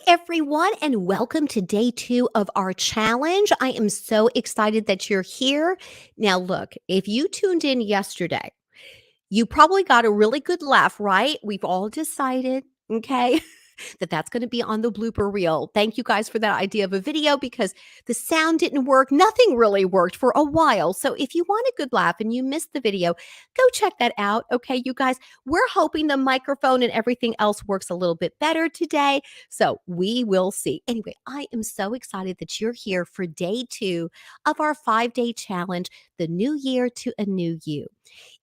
everyone, and welcome to day 2 of our challenge. I am so excited that you're here. Now, look, if you tuned in yesterday, you probably got a really good laugh, right? We've all decided, okay, that that's going to be on the blooper reel. Thank you guys for that idea of a video because the sound didn't work. Nothing really worked for a while. So if you want a good laugh and you missed the video, go check that out. Okay, you guys, we're hoping the microphone and everything else works a little bit better today. So we will see. Anyway, I am so excited that you're here for day 2 of our 5-day challenge, the new year to a new you.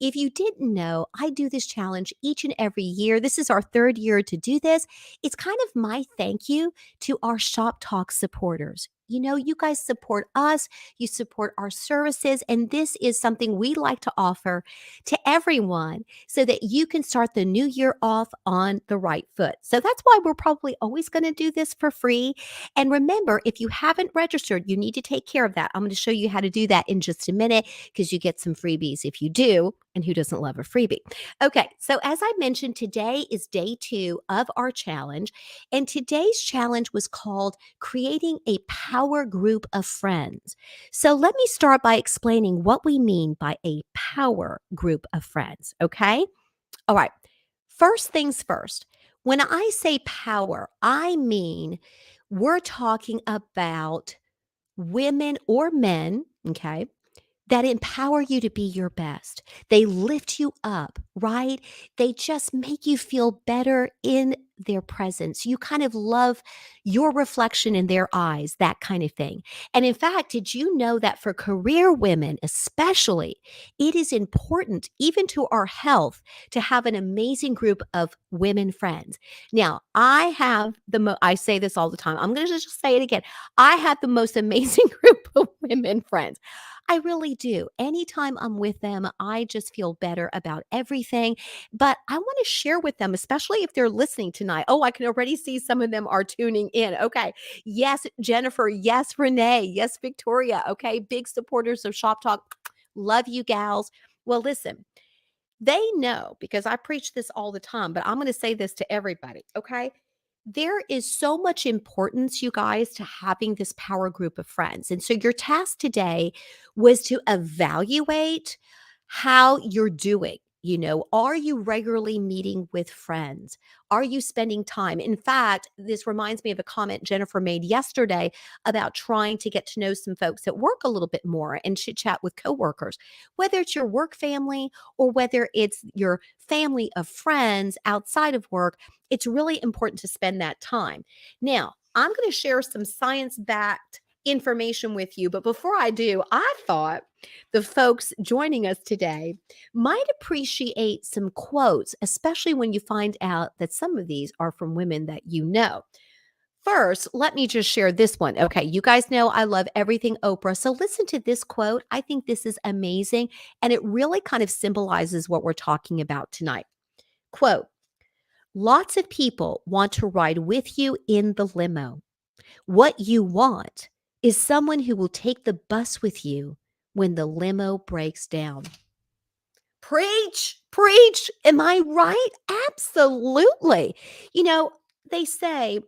If you didn't know, I do this challenge each and every year. This is our 3rd year to do this. It's kind of my thank you to our Shop Talk supporters. You know, you guys support us, you support our services, and this is something we like to offer to everyone so that you can start the new year off on the right foot. So that's why we're probably always going to do this for free. And remember, if you haven't registered, you need to take care of that. I'm going to show you how to do that in just a minute because you get some freebies if you do. And who doesn't love a freebie? Okay, so as I mentioned, today is day 2 of our challenge. And today's challenge was called Creating a Power Group of Friends. So let me start by explaining what we mean by a power group of friends, okay? All right, first things first. When I say power, I mean we're talking about women or men, okay, that empower you to be your best. They lift you up, right? They just make you feel better in their presence. You kind of love your reflection in their eyes, that kind of thing. And in fact, did you know that for career women, especially, it is important, even to our health, to have an amazing group of women friends? Now, I say this all the time. I'm going to just say it again. I have the most amazing group of women friends. I really do. Anytime I'm with them, I just feel better about everything. But I want to share with them, especially if they're listening tonight. Oh, I can already see some of them are tuning in. Okay. Yes, Jennifer. Yes, Renee. Yes, Victoria. Okay. Big supporters of Shop Talk. Love you, gals. Well, listen, they know because I preach this all the time, but I'm going to say this to everybody. Okay. There is so much importance, you guys, to having this power group of friends. And so your task today was to evaluate how you're doing. You know, are you regularly meeting with friends? Are you spending time? In fact, this reminds me of a comment Jennifer made yesterday about trying to get to know some folks at work a little bit more and chit chat with coworkers, whether it's your work family or whether it's your family of friends outside of work. It's really important to spend that time. Now, I'm going to share some science backed information with you. But before I do, I thought the folks joining us today might appreciate some quotes, especially when you find out that some of these are from women that you know. First, let me just share this one. Okay, you guys know I love everything Oprah. So listen to this quote. I think this is amazing. And it really kind of symbolizes what we're talking about tonight. Quote, lots of people want to ride with you in the limo. What you want is someone who will take the bus with you when the limo breaks down. Preach, preach. Am I right? Absolutely. You know, they say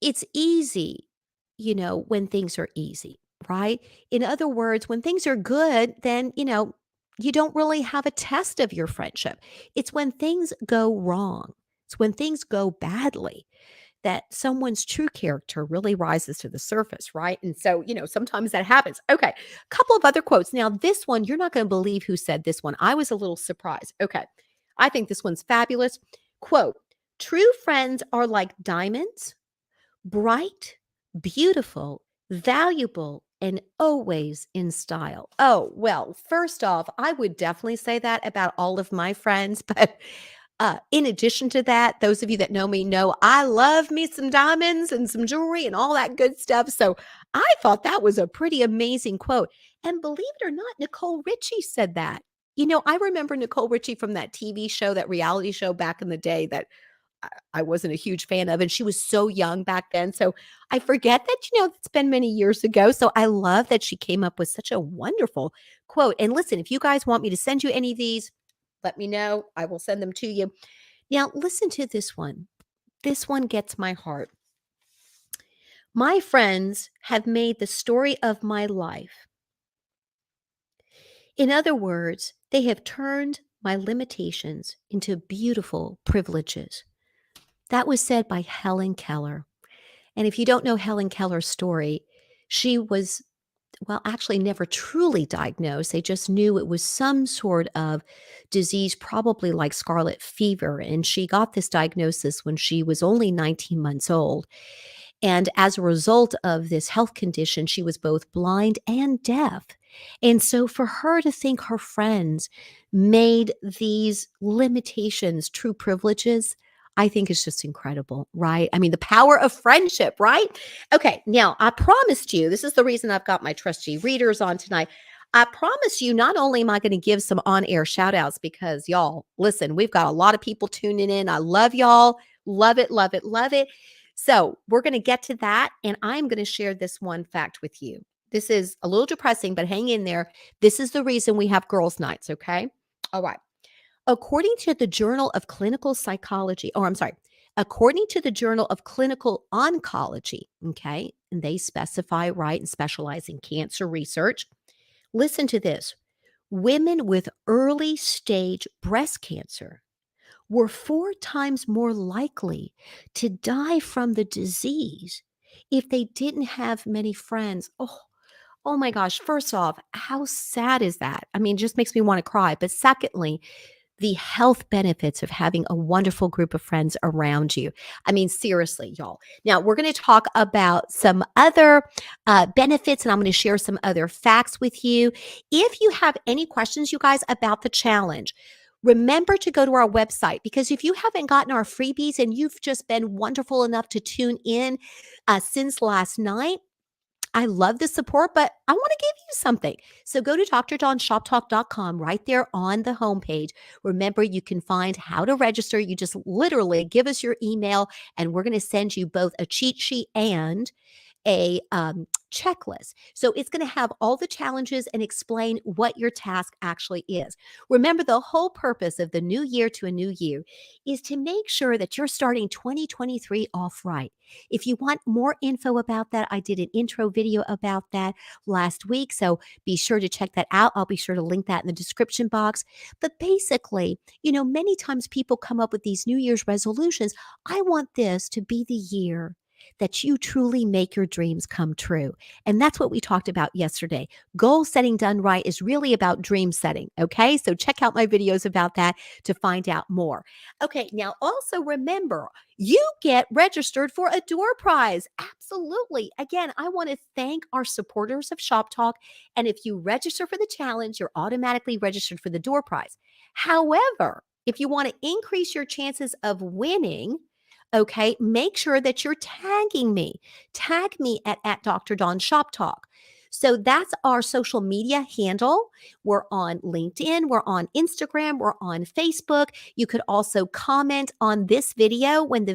it's easy, when things are easy, right? In other words, when things are good, then, you don't really have a test of your friendship. It's when things go wrong, it's when things go badly that someone's true character really rises to the surface, right? And so, sometimes that happens. Okay, a couple of other quotes. Now, this one, you're not going to believe who said this one. I was a little surprised. Okay, I think this one's fabulous. Quote, true friends are like diamonds, bright, beautiful, valuable, and always in style. Oh, well, first off, I would definitely say that about all of my friends, but in addition to that, those of you that know me know I love me some diamonds and some jewelry and all that good stuff. So I thought that was a pretty amazing quote. And believe it or not, Nicole Richie said that. I remember Nicole Richie from that TV show, that reality show back in the day that I wasn't a huge fan of. And she was so young back then. So I forget that, it's been many years ago. So I love that she came up with such a wonderful quote. And listen, if you guys want me to send you any of these, let me know. I will send them to you. Now, listen to this one. This one gets my heart. My friends have made the story of my life. In other words, they have turned my limitations into beautiful privileges. That was said by Helen Keller. And if you don't know Helen Keller's story, she was, well, actually never truly diagnosed. They just knew it was some sort of disease, probably like scarlet fever. And she got this diagnosis when she was only 19 months old. And as a result of this health condition, she was both blind and deaf. And so for her to think her friends made these limitations true privileges, I think is just incredible, right? I mean, the power of friendship, right? Okay, now I promised you, this is the reason I've got my trusty readers on tonight. I promise you, not only am I going to give some on air shout outs because y'all, listen, we've got a lot of people tuning in. I love y'all. Love it, love it, love it. So we're going to get to that. And I'm going to share this one fact with you. This is a little depressing, but hang in there. This is the reason we have girls' nights, okay? All right. According to the Journal of Clinical Psychology, or I'm sorry, according to the Journal of Clinical Oncology, okay, and they specify, right, and specialize in cancer research. Listen to this. Women with early stage breast cancer were 4 times more likely to die from the disease if they didn't have many friends. Oh my gosh. First off, how sad is that? I mean, it just makes me want to cry. But secondly, the health benefits of having a wonderful group of friends around you. I mean, seriously, y'all. Now, we're going to talk about some other benefits and I'm going to share some other facts with you. If you have any questions, you guys, about the challenge, remember to go to our website because if you haven't gotten our freebies and you've just been wonderful enough to tune in since last night, I love the support, but I want to give you something. So go to drdawnshoptalk.com right there on the homepage. Remember, you can find how to register. You just literally give us your email, and we're going to send you both a cheat sheet and a checklist. So it's going to have all the challenges and explain what your task actually is. Remember, the whole purpose of the new year to a new year is to make sure that you're starting 2023 off right. If you want more info about that, I did an intro video about that last week. So be sure to check that out. I'll be sure to link that in the description box. But basically, many times people come up with these New Year's resolutions. I want this to be the year that you truly make your dreams come true. And that's what we talked about yesterday. Goal setting done right is really about dream setting. Okay. So check out my videos about that to find out more. Okay. Now, also remember, you get registered for a door prize. Absolutely. Again, I want to thank our supporters of Shop Talk. And if you register for the challenge, you're automatically registered for the door prize. However, if you want to increase your chances of winning, okay, make sure that you're tagging me. Tag me at Dr. Dawn Shop Talk. So that's our social media handle. We're on LinkedIn, we're on Instagram, we're on Facebook. You could also comment on this video when the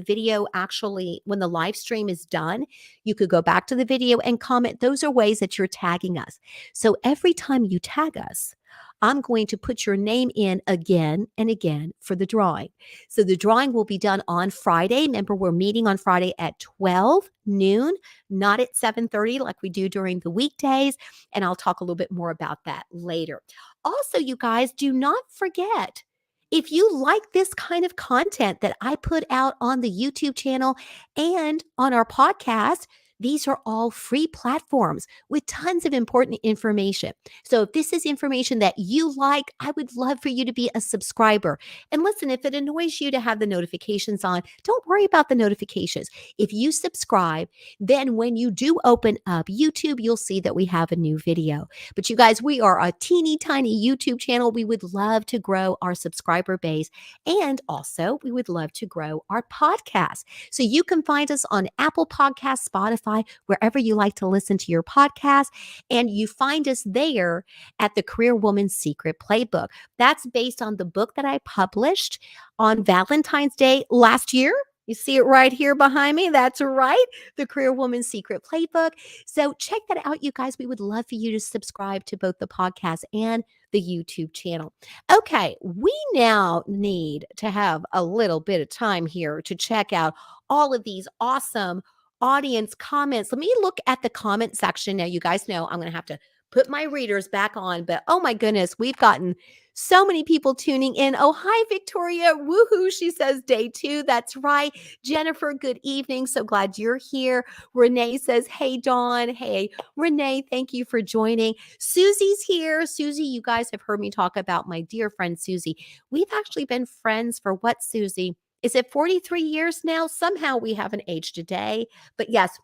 live stream is done. You could go back to the video and comment. Those are ways that you're tagging us. So every time you tag us, I'm going to put your name in again and again for the drawing. So the drawing will be done on Friday. Remember, we're meeting on Friday at 12 noon, not at 7:30 like we do during the weekdays. And I'll talk a little bit more about that later. Also, you guys, do not forget, if you like this kind of content that I put out on the YouTube channel and on our podcast, these are all free platforms with tons of important information. So if this is information that you like, I would love for you to be a subscriber. And listen, if it annoys you to have the notifications on, don't worry about the notifications. If you subscribe, then when you do open up YouTube, you'll see that we have a new video. But you guys, we are a teeny tiny YouTube channel. We would love to grow our subscriber base. And also, we would love to grow our podcast. So you can find us on Apple Podcasts, Spotify, wherever you like to listen to your podcast. And you find us there at the Career Woman's Secret Playbook. That's based on the book that I published on Valentine's Day last year. You see it right here behind me. That's right. The Career Woman's Secret Playbook. So check that out, you guys. We would love for you to subscribe to both the podcast and the YouTube channel. Okay, we now need to have a little bit of time here to check out all of these awesome audience comments. Let me look at the comment section. Now, you guys know I'm going to have to put my readers back on, but oh my goodness, we've gotten so many people tuning in. Oh, hi, Victoria. Woohoo. She says day 2. That's right. Jennifer, good evening. So glad you're here. Renee says, hey, Dawn. Hey, Renee, thank you for joining. Susie's here. Susie, you guys have heard me talk about my dear friend Susie. We've actually been friends for what, Susie? Is it 43 years now? Somehow we haven't aged a day. But yes,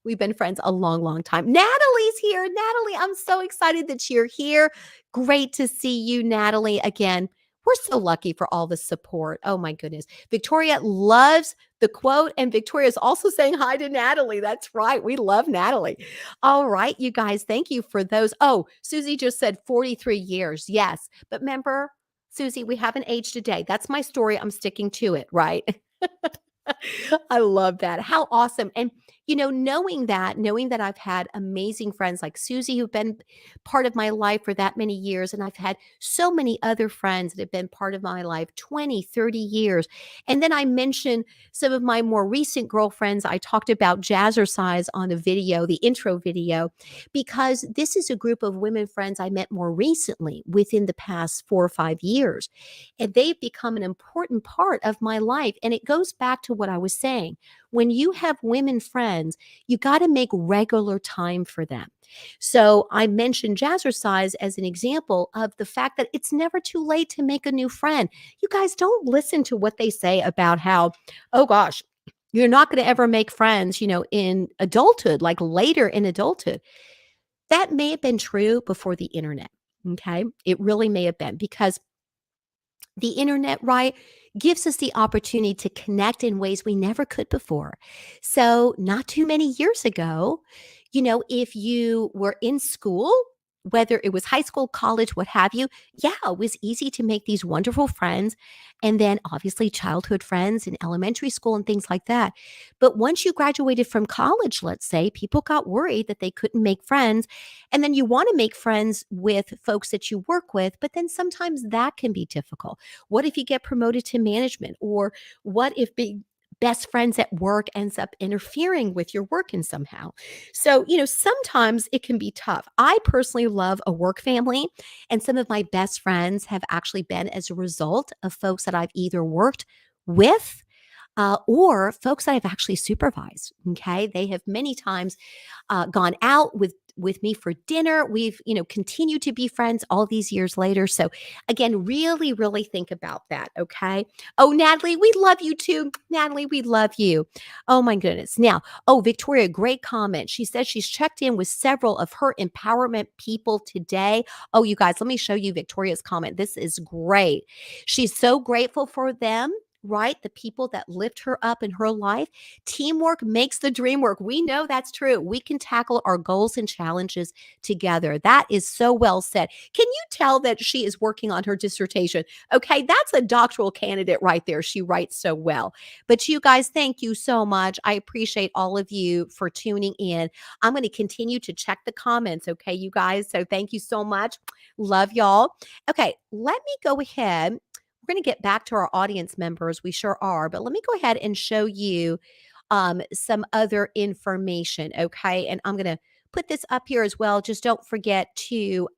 we've been friends a long, long time. Natalie's here. Natalie, I'm so excited that you're here. Great to see you, Natalie. Again, we're so lucky for all the support. Oh my goodness. Victoria loves the quote, and Victoria is also saying hi to Natalie. That's right. We love Natalie. All right, you guys, thank you for those. Oh, Susie just said 43 years. Yes. But remember, Susie, we haven't aged a day. That's my story. I'm sticking to it, right? I love that. How awesome. And, knowing that I've had amazing friends like Susie who've been part of my life for that many years. And I've had so many other friends that have been part of my life 20, 30 years. And then I mentioned some of my more recent girlfriends. I talked about Jazzercise on a video, the intro video, because this is a group of women friends I met more recently within the past 4 or 5 years. And they've become an important part of my life. And it goes back to what I was saying. When you have women friends, you got to make regular time for them. So I mentioned Jazzercise as an example of the fact that it's never too late to make a new friend. You guys don't listen to what they say about how, oh gosh, you're not going to ever make friends, in adulthood, like later in adulthood. That may have been true before the internet. Okay. It really may have been because the internet, right, gives us the opportunity to connect in ways we never could before. So, not too many years ago, if you were in school, whether it was high school, college, what have you, yeah, it was easy to make these wonderful friends. And then obviously childhood friends in elementary school and things like that. But once you graduated from college, let's say, people got worried that they couldn't make friends. And then you want to make friends with folks that you work with, but then sometimes that can be difficult. What if you get promoted to management? Or what if being best friends at work ends up interfering with your work in somehow? So, sometimes it can be tough. I personally love a work family, and some of my best friends have actually been as a result of folks that I've either worked with or folks that I've actually supervised. Okay. They have many times gone out with me for dinner. We've, continued to be friends all these years later. So again, really, really think about that. Okay. Oh, Natalie, we love you too. Natalie, we love you. Oh my goodness. Now, oh, Victoria, great comment. She says she's checked in with several of her empowerment people today. Oh, you guys, let me show you Victoria's comment. This is great. She's so grateful for them, right? The people that lift her up in her life. Teamwork makes the dream work. We know that's true. We can tackle our goals and challenges together. That is so well said. Can you tell that she is working on her dissertation? Okay, that's a doctoral candidate right there. She writes so well. But you guys, thank you so much. I appreciate all of you for tuning in. I'm going to continue to check the comments, okay, you guys? So thank you so much. Love y'all. Okay, let me go ahead. We're going to get back to our audience members. We sure are. But let me go ahead and show you some other information. Okay. And I'm going to put this up here as well. Just don't forget to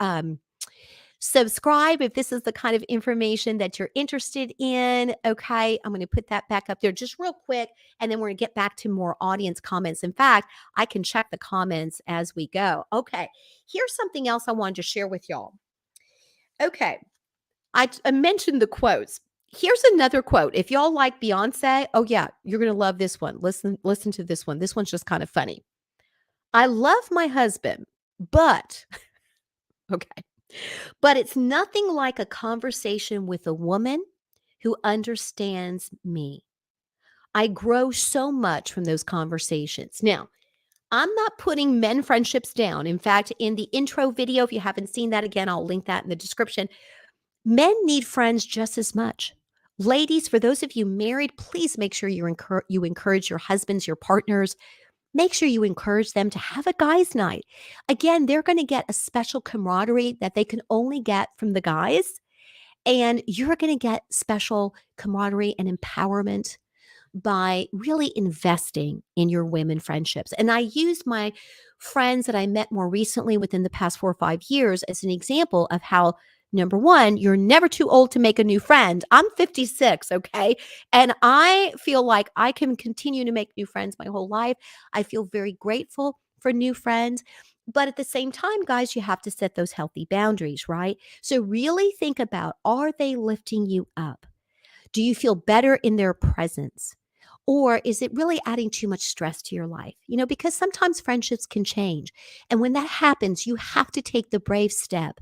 subscribe if this is the kind of information that you're interested in. Okay. I'm going to put that back up there just real quick. And then we're going to get back to more audience comments. In fact, I can check the comments as we go. Okay. Here's something else I wanted to share with y'all. Okay. I mentioned the quotes. Here's another quote. If y'all like Beyonce, oh yeah, you're going to love this one. Listen to this one. This one's just kind of funny. I love my husband, but okay. But it's nothing like a conversation with a woman who understands me. I grow so much from those conversations. Now, I'm not putting men friendships down. In fact, in the intro video, if you haven't seen that, again, I'll link that in the description. Men need friends just as much. Ladies, for those of you married, please make sure you encourage your husbands, your partners. Make sure you encourage them to have a guys' night. Again, they're going to get a special camaraderie that they can only get from the guys. And you're going to get special camaraderie and empowerment by really investing in your women friendships. And I used my friends that I met more recently within the past 4 or 5 years as an example of how, number one, you're never too old to make a new friend. I'm 56, okay? And I feel like I can continue to make new friends my whole life. I feel very grateful for new friends. But at the same time, guys, you have to set those healthy boundaries, right? So really think about, are they lifting you up? Do you feel better in their presence? Or is it really adding too much stress to your life? Because sometimes friendships can change. And when that happens, you have to take the brave step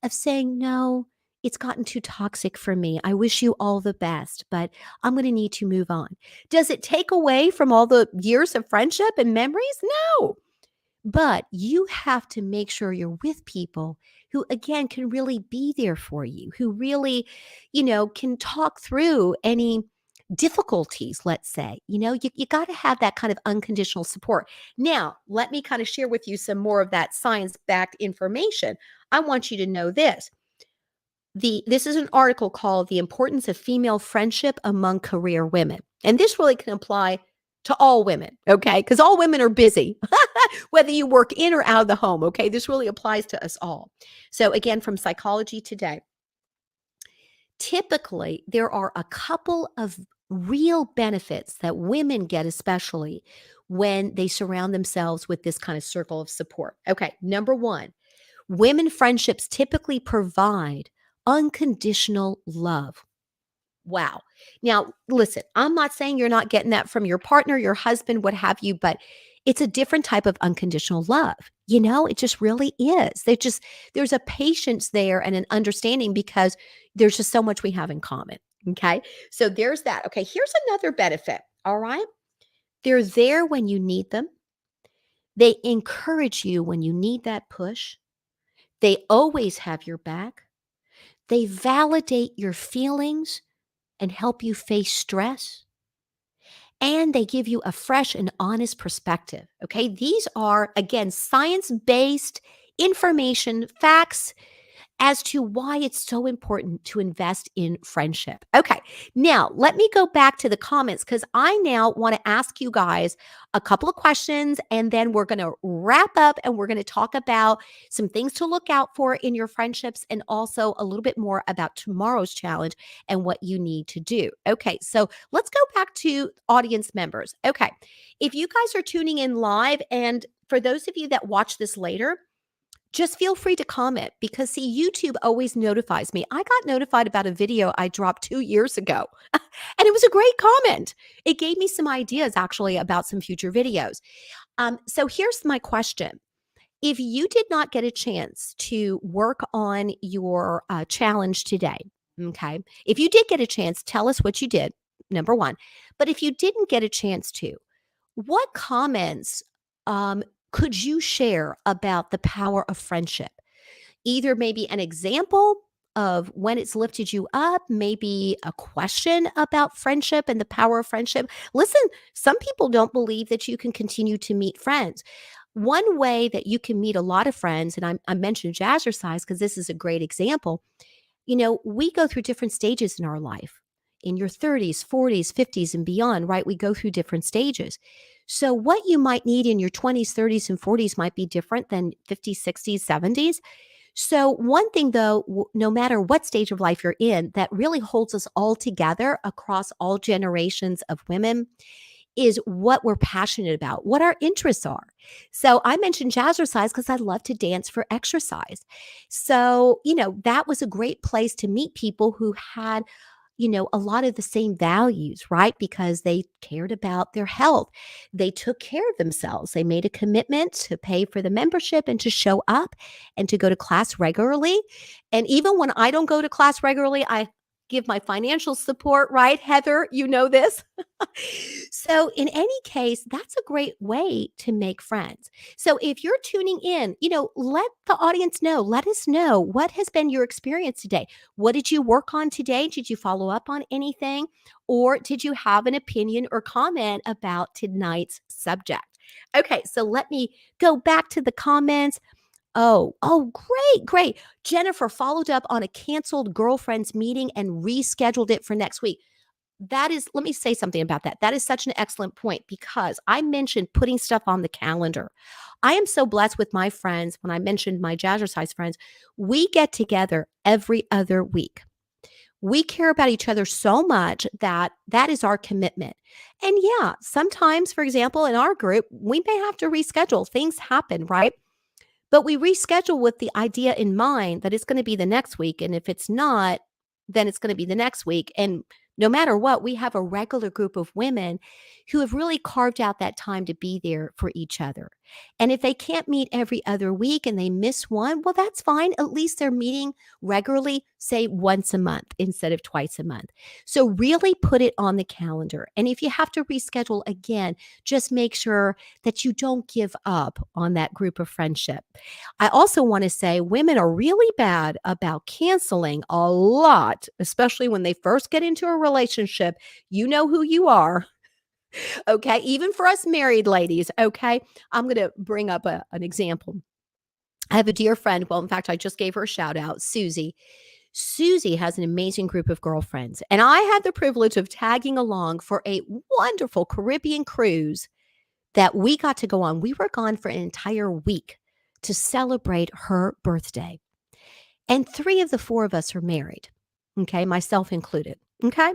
of saying, no, it's gotten too toxic for me. I wish you all the best, but I'm going to need to move on. Does it take away from all the years of friendship and memories? No. But you have to make sure you're with people who, again, can really be there for you, who really, can talk through any difficulties, let's say. You got to have that kind of unconditional support. Now, let me kind of share with you some more of that science backed information. I want you to know this. This is an article called The Importance of Female Friendship Among Career Women. And this really can apply to all women, okay? Because all women are busy, whether you work in or out of the home, okay? This really applies to us all. So, again, from Psychology Today, typically there are a couple of real benefits that women get, especially when they surround themselves with this kind of circle of support. Okay, number one, women friendships typically provide unconditional love. Wow. Now, listen, I'm not saying you're not getting that from your partner, your husband, what have you, but it's a different type of unconditional love. It just really is. There's a patience there and an understanding because there's just so much we have in common. Okay. So there's that. Okay. Here's another benefit. All right. They're there when you need them. They encourage you when you need that push. They always have your back. They validate your feelings and help you face stress. And they give you a fresh and honest perspective. Okay. These are, again, science based information, facts as to why it's so important to invest in friendship. Okay, now let me go back to the comments because I now want to ask you guys a couple of questions and then we're going to wrap up and we're going to talk about some things to look out for in your friendships and also a little bit more about tomorrow's challenge and what you need to do. Okay, so let's go back to audience members. Okay, if you guys are tuning in live and for those of you that watch this later, just feel free to comment because see, YouTube always notifies me. I got notified about a video I dropped 2 years ago, and it was a great comment. It gave me some ideas actually about some future videos. So here's my question. If you did not get a chance to work on your challenge today, okay, if you did get a chance, tell us what you did, number one. But if you didn't get a chance to, what comments could you share about the power of friendship? Either maybe an example of when it's lifted you up, maybe a question about friendship and the power of friendship. Listen, some people don't believe that you can continue to meet friends. One way that you can meet a lot of friends, and I mentioned jazzercise because this is a great example. We go through different stages in our life. In your 30s, 40s, 50s, and beyond, right? We go through different stages. So, what you might need in your 20s, 30s, and 40s might be different than 50s, 60s, 70s. So, one thing though, no matter what stage of life you're in, that really holds us all together across all generations of women is what we're passionate about, what our interests are. So I mentioned jazzercise because I love to dance for exercise. So, that was a great place to meet people who had a lot of the same values, right? Because they cared about their health. They took care of themselves. They made a commitment to pay for the membership and to show up and to go to class regularly. And even when I don't go to class regularly, I give my financial support, right? Heather, you know this. So, in any case, that's a great way to make friends. So, if you're tuning in, let the audience know, let us know what has been your experience today. What did you work on today? Did you follow up on anything? Or did you have an opinion or comment about tonight's subject? Okay, so let me go back to the comments. Oh, great, great. Jennifer followed up on a canceled girlfriend's meeting and rescheduled it for next week. That is, let me say something about that. That is such an excellent point because I mentioned putting stuff on the calendar. I am so blessed with my friends. When I mentioned my jazzercise friends, we get together every other week. We care about each other so much that that is our commitment. And yeah, sometimes, for example, in our group, we may have to reschedule. Things happen, right? But we reschedule with the idea in mind that it's going to be the next week. And if it's not, then it's going to be the next week. And no matter what, we have a regular group of women who have really carved out that time to be there for each other. And if they can't meet every other week and they miss one, well, that's fine. At least they're meeting regularly, say once a month instead of twice a month. So really put it on the calendar. And if you have to reschedule again, just make sure that you don't give up on that group of friendship. I also want to say women are really bad about canceling a lot, especially when they first get into a relationship. You know who you are. Okay. Even for us married ladies. Okay. I'm going to bring up an example. I have a dear friend. Well, in fact, I just gave her a shout out, Susie. Susie has an amazing group of girlfriends. And I had the privilege of tagging along for a wonderful Caribbean cruise that we got to go on. We were gone for an entire week to celebrate her birthday. And three of the four of us are married, okay, myself included. Okay.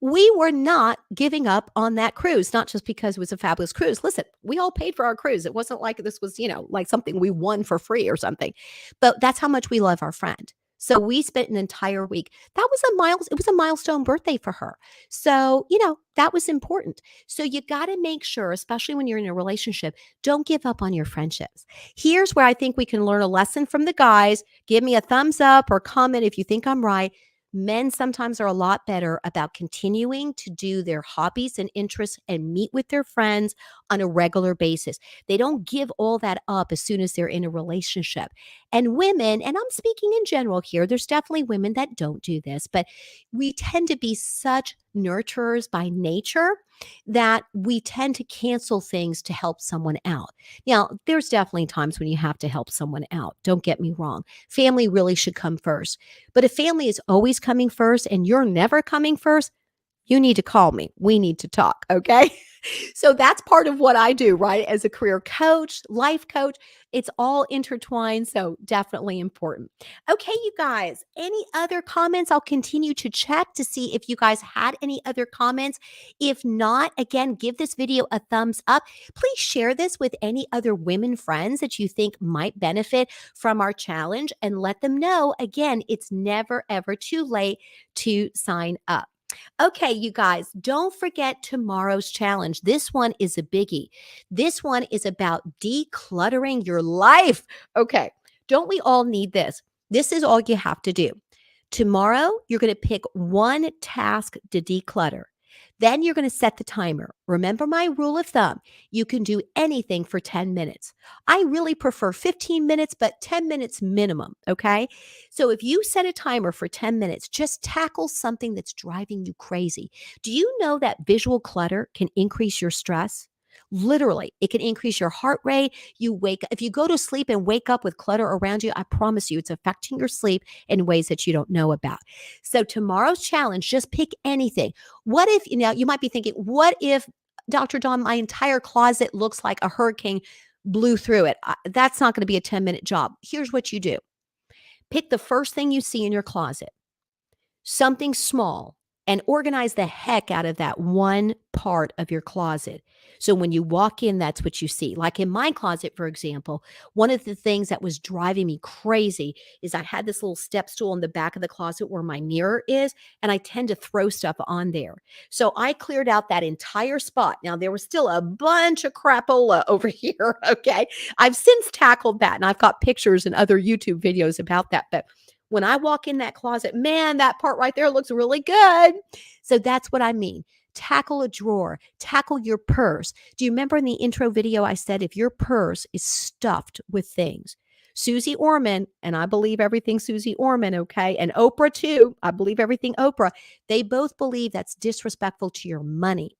We were not giving up on that cruise, not just because it was a fabulous cruise. Listen, we all paid for our cruise. It wasn't like this was, like something we won for free or something. But that's how much we love our friend. So we spent an entire week. That was it was a milestone birthday for her. So, that was important. So you got to make sure, especially when you're in a relationship, don't give up on your friendships. Here's where I think we can learn a lesson from the guys. Give me a thumbs up or comment if you think I'm right. Men sometimes are a lot better about continuing to do their hobbies and interests and meet with their friends on a regular basis. They don't give all that up as soon as they're in a relationship. And women, and I'm speaking in general here, there's definitely women that don't do this, but we tend to be such nurturers by nature that we tend to cancel things to help someone out. Now, there's definitely times when you have to help someone out. Don't get me wrong. Family really should come first. But if family is always coming first and you're never coming first, you need to call me. We need to talk. Okay. So that's part of what I do, right? As a career coach, life coach, it's all intertwined. So definitely important. Okay, you guys, any other comments? I'll continue to check to see if you guys had any other comments. If not, again, give this video a thumbs up. Please share this with any other women friends that you think might benefit from our challenge and let them know. Again, it's never, ever too late to sign up. Okay, you guys, don't forget tomorrow's challenge. This one is a biggie. This one is about decluttering your life. Okay, don't we all need this? This is all you have to do. Tomorrow, you're going to pick one task to declutter. Then you're going to set the timer. Remember my rule of thumb. You can do anything for 10 minutes. I really prefer 15 minutes, but 10 minutes minimum. Okay. So if you set a timer for 10 minutes, just tackle something that's driving you crazy. Do you know that visual clutter can increase your stress? Literally, it can increase your heart rate. If you go to sleep and wake up with clutter around you, I promise you it's affecting your sleep in ways that you don't know about. So tomorrow's challenge, just pick anything. What if, you might be thinking, what if, Dr. Dawn, my entire closet looks like a hurricane blew through it? That's not going to be a 10-minute job. Here's what you do. Pick the first thing you see in your closet, something small, and organize the heck out of that one part of your closet. So when you walk in, that's what you see. Like in my closet, for example, one of the things that was driving me crazy is I had this little step stool in the back of the closet where my mirror is, and I tend to throw stuff on there. So I cleared out that entire spot. Now, there was still a bunch of crapola over here, okay? I've since tackled that, and I've got pictures and other YouTube videos about that, but when I walk in that closet, man, that part right there looks really good. So that's what I mean. Tackle a drawer, tackle your purse. Do you remember in the intro video I said if your purse is stuffed with things? Susie Orman, and I believe everything Susie Orman, okay, and Oprah too, I believe everything Oprah, they both believe that's disrespectful to your money.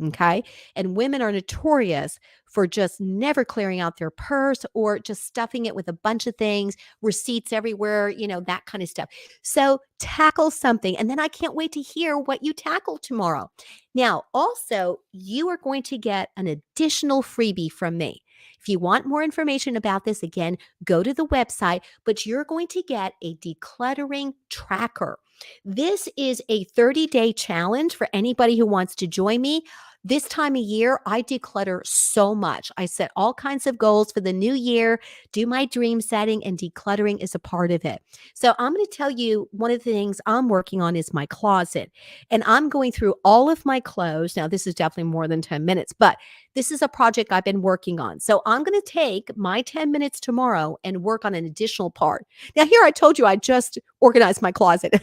Okay. And women are notorious for just never clearing out their purse or just stuffing it with a bunch of things, receipts everywhere, that kind of stuff. So tackle something. And then I can't wait to hear what you tackle tomorrow. Now, also, you are going to get an additional freebie from me. If you want more information about this, again, go to the website, but you're going to get a decluttering tracker. This is a 30-day challenge for anybody who wants to join me. This time of year, I declutter so much. I set all kinds of goals for the new year, do my dream setting, and decluttering is a part of it. So I'm going to tell you one of the things I'm working on is my closet. And I'm going through all of my clothes. Now, this is definitely more than 10 minutes, but this is a project I've been working on. So I'm going to take my 10 minutes tomorrow and work on an additional part. Now, here I told you I just organized my closet.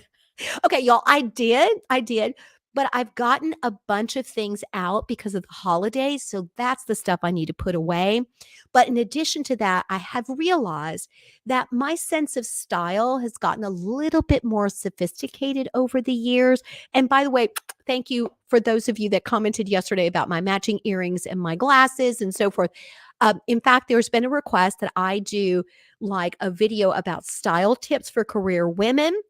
Okay, y'all, I did, but I've gotten a bunch of things out because of the holidays, so that's the stuff I need to put away. But in addition to that, I have realized that my sense of style has gotten a little bit more sophisticated over the years. And by the way, thank you for those of you that commented yesterday about my matching earrings and my glasses and so forth. In fact, there's been a request that I do like a video about style tips for career women.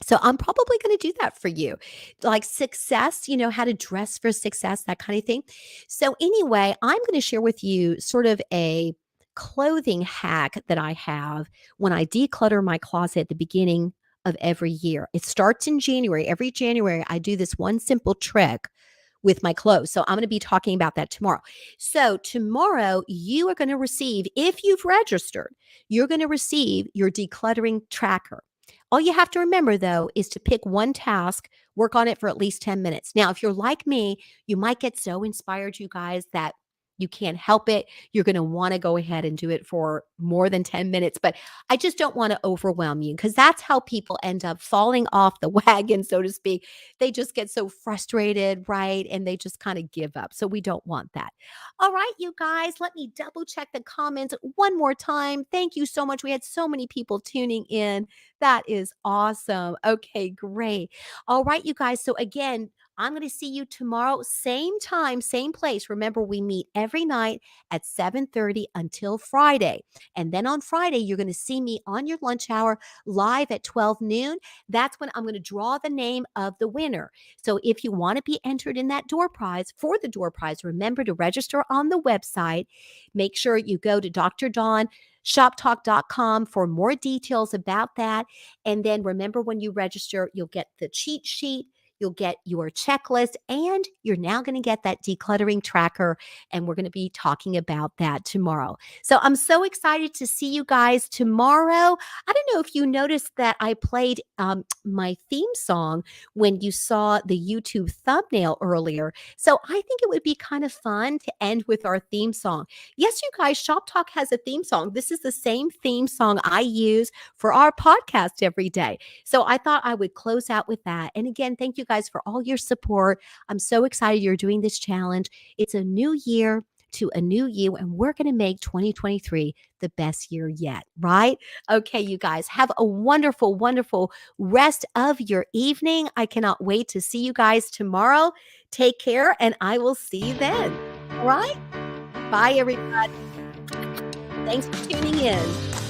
So I'm probably going to do that for you. Like success, how to dress for success, that kind of thing. So anyway, I'm going to share with you sort of a clothing hack that I have when I declutter my closet at the beginning of every year. It starts in January. Every January, I do this one simple trick with my clothes. So I'm going to be talking about that tomorrow. So tomorrow you are going to receive, if you've registered, you're going to receive your decluttering tracker. All you have to remember, though, is to pick one task, work on it for at least 10 minutes. Now, if you're like me, you might get so inspired, you guys, that you can't help it. You're going to want to go ahead and do it for more than 10 minutes. But I just don't want to overwhelm you because that's how people end up falling off the wagon, so to speak. They just get so frustrated, right? And they just kind of give up. So we don't want that. All right, you guys, let me double check the comments one more time. Thank you so much. We had so many people tuning in. That is awesome. Okay, great. All right, you guys. So again, I'm going to see you tomorrow, same time, same place. Remember, we meet every night at 7:30 until Friday. And then on Friday, you're going to see me on your lunch hour live at 12 noon. That's when I'm going to draw the name of the winner. So if you want to be entered in that door prize, for the door prize, remember to register on the website. Make sure you go to Dr. Dawn shoptalk.com for more details about that. And then remember, when you register, you'll get the cheat sheet, you'll get your checklist, and you're now going to get that decluttering tracker. And we're going to be talking about that tomorrow. So I'm so excited to see you guys tomorrow. I don't know if you noticed that I played my theme song when you saw the YouTube thumbnail earlier. So I think it would be kind of fun to end with our theme song. Yes, you guys, Shop Talk has a theme song. This is the same theme song I use for our podcast every day. So I thought I would close out with that. And again, thank you guys for all your support. I'm so excited you're doing this challenge. It's a new year to a new you, and we're going to make 2023 the best year yet, right? Okay, you guys, have a wonderful, wonderful rest of your evening. I cannot wait to see you guys tomorrow. Take care, and I will see you then. All right? Bye, everybody. Thanks for tuning in.